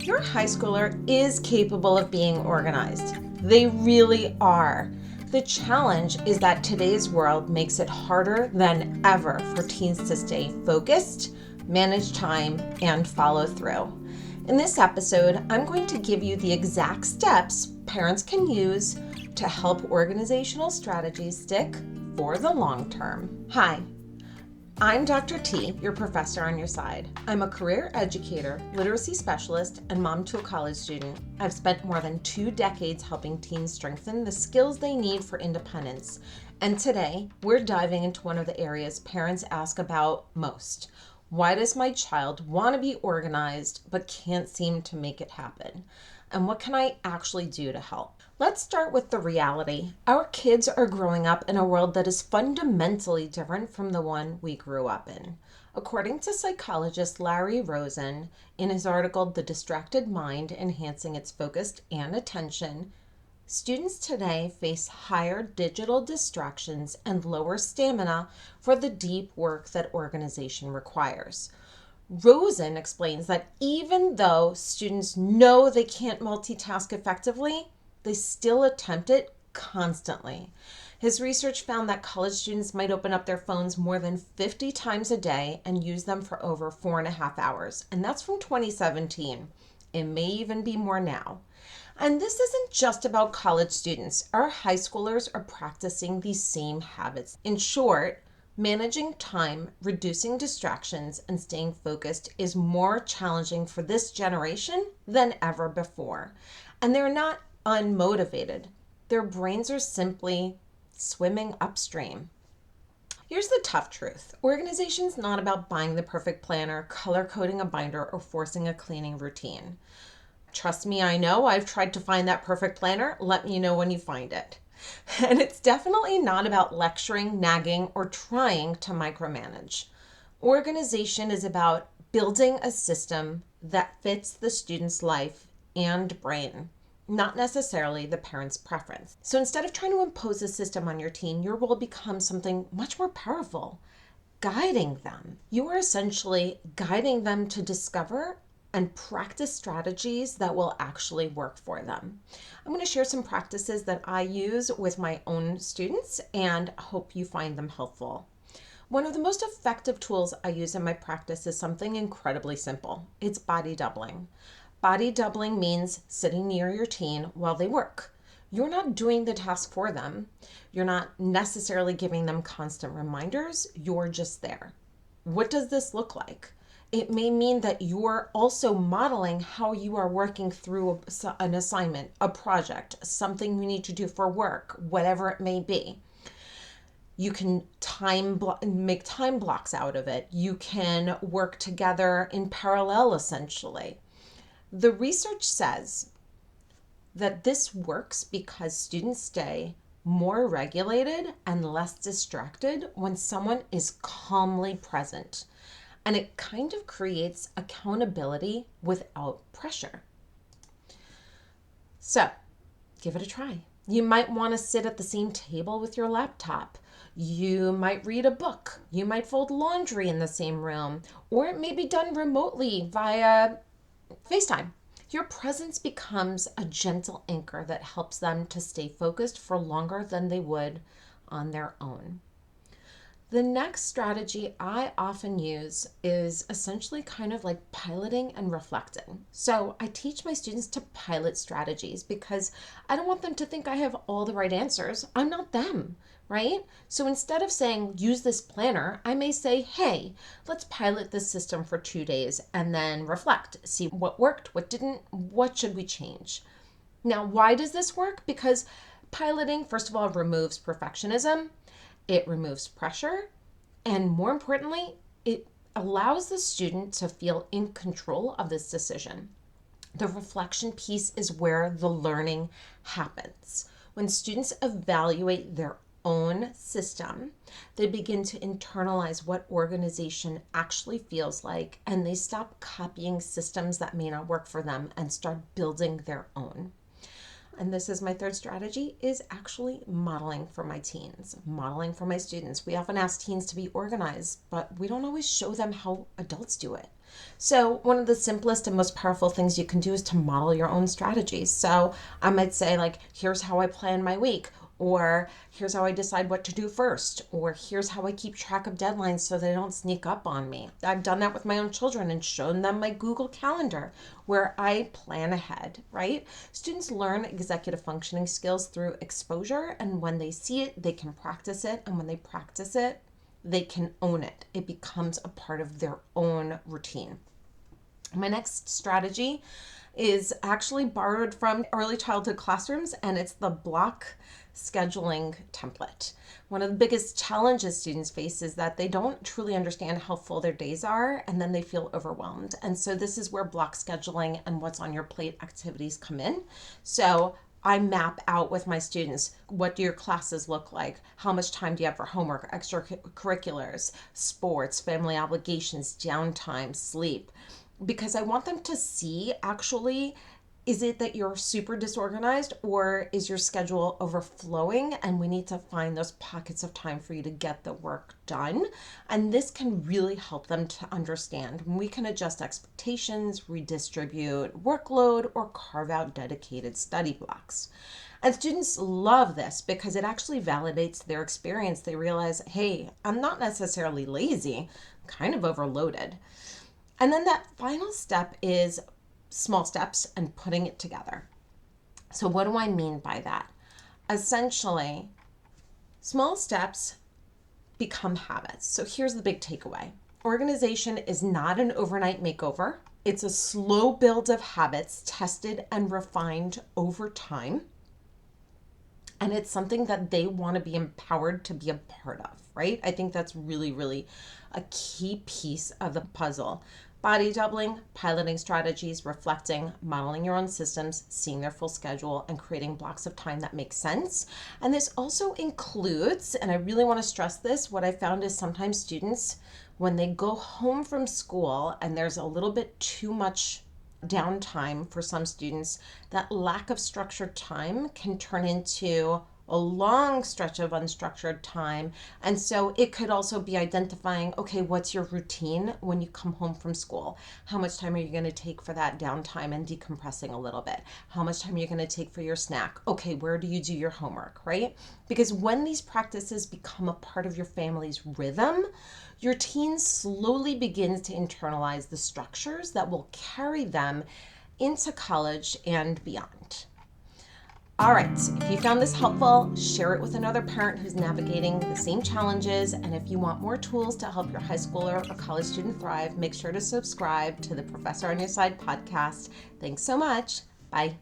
Your high schooler is capable of being organized. They really are. The challenge is that today's world makes it harder than ever for teens to stay focused, manage time, and follow through. In this episode, I'm going to give you the exact steps parents can use to help organizational strategies stick for the long term. Hi, I'm Dr. T, your professor on your side. I'm a career educator, literacy specialist, and mom to a college student. I've spent more than 2 decades helping teens strengthen the skills they need for independence. And today, we're diving into one of the areas parents ask about most. Why does my child want to be organized but can't seem to make it happen? And what can I actually do to help? Let's start with the reality. Our kids are growing up in a world that is fundamentally different from the one we grew up in. According to psychologist Larry Rosen, in his article, The Distracted Mind, Enhancing Its Focus and Attention, students today face higher digital distractions and lower stamina for the deep work that organization requires. Rosen explains that even though students know they can't multitask effectively, they still attempt it constantly. His research found that college students might open up their phones more than 50 times a day and use them for over 4.5 hours. And that's from 2017. It may even be more now. And this isn't just about college students. Our high schoolers are practicing these same habits. In short, managing time, reducing distractions, and staying focused is more challenging for this generation than ever before. And they're not unmotivated. Their brains are simply swimming upstream. Here's the tough truth. Organization's not about buying the perfect planner, color coding a binder, or forcing a cleaning routine. Trust me, I know. I've tried to find that perfect planner. Let me know when you find it. And it's definitely not about lecturing, nagging, or trying to micromanage. Organization is about building a system that fits the student's life and brain, not necessarily the parent's preference. So instead of trying to impose a system on your teen, your role becomes something much more powerful, guiding them. You are essentially guiding them to discover and practice strategies that will actually work for them. I'm going to share some practices that I use with my own students and hope you find them helpful. One of the most effective tools I use in my practice is something incredibly simple. It's body doubling. Body doubling means sitting near your teen while they work. You're not doing the task for them. You're not necessarily giving them constant reminders. You're just there. What does this look like? It may mean that you're also modeling how you are working through an assignment, a project, something you need to do for work, whatever it may be. You can make time blocks out of it. You can work together in parallel, essentially. The research says that this works because students stay more regulated and less distracted when someone is calmly present. And it kind of creates accountability without pressure. So, give it a try. You might want to sit at the same table with your laptop. You might read a book. You might fold laundry in the same room. Or it may be done remotely via FaceTime. Your presence becomes a gentle anchor that helps them to stay focused for longer than they would on their own. The next strategy I often use is essentially kind of like piloting and reflecting. So I teach my students to pilot strategies because I don't want them to think I have all the right answers. I'm not them, right? So instead of saying, use this planner, I may say, hey, let's pilot this system for 2 days and then reflect, see what worked, what didn't, what should we change? Now, why does this work? Because piloting, first of all, removes perfectionism. It removes pressure, and more importantly, it allows the student to feel in control of this decision. The reflection piece is where the learning happens. When students evaluate their own system, they begin to internalize what organization actually feels like, and they stop copying systems that may not work for them and start building their own. And this is my third strategy, is actually modeling for my teens, modeling for my students. We often ask teens to be organized, but we don't always show them how adults do it. So one of the simplest and most powerful things you can do is to model your own strategies. So I might say, like, here's how I plan my week, or here's how I decide what to do first, or here's how I keep track of deadlines so they don't sneak up on me. I've done that with my own children and shown them my Google Calendar where I plan ahead, right? Students learn executive functioning skills through exposure, and when they see it, they can practice it, and when they practice it, they can own it. It becomes a part of their own routine. My next strategy is actually borrowed from early childhood classrooms, and it's the block scheduling template. One of the biggest challenges students face is that they don't truly understand how full their days are, and then they feel overwhelmed. And so this is where block scheduling and what's on your plate activities come in. So I map out with my students, what do your classes look like? How much time do you have for homework, extracurriculars, sports, family obligations, downtime, sleep? Because I want them to see, actually, is it that you're super disorganized, or is your schedule overflowing and we need to find those pockets of time for you to get the work done? And this can really help them to understand. We can adjust expectations, redistribute workload, or carve out dedicated study blocks. And students love this because it actually validates their experience. They realize, hey, I'm not necessarily lazy, I'm kind of overloaded. And then that final step is small steps and putting it together. So what do I mean by that? Essentially, small steps become habits. So here's the big takeaway. Organization is not an overnight makeover. It's a slow build of habits tested and refined over time. And it's something that they want to be empowered to be a part of, right? I think that's really, really a key piece of the puzzle. Body doubling, piloting strategies, reflecting, modeling your own systems, seeing their full schedule, and creating blocks of time that make sense. And this also includes, and I really want to stress this, what I found is sometimes students, when they go home from school and there's a little bit too much downtime for some students, that lack of structured time can turn into a long stretch of unstructured time. And so it could also be identifying, okay, what's your routine when you come home from school? How much time are you going to take for that downtime and decompressing a little bit? How much time are you going to take for your snack? Okay, where do you do your homework, right? Because when these practices become a part of your family's rhythm, your teen slowly begins to internalize the structures that will carry them into college and beyond. All right, if you found this helpful, share it with another parent who's navigating the same challenges. And if you want more tools to help your high schooler or college student thrive, make sure to subscribe to the Professor on Your Side podcast. Thanks so much. Bye.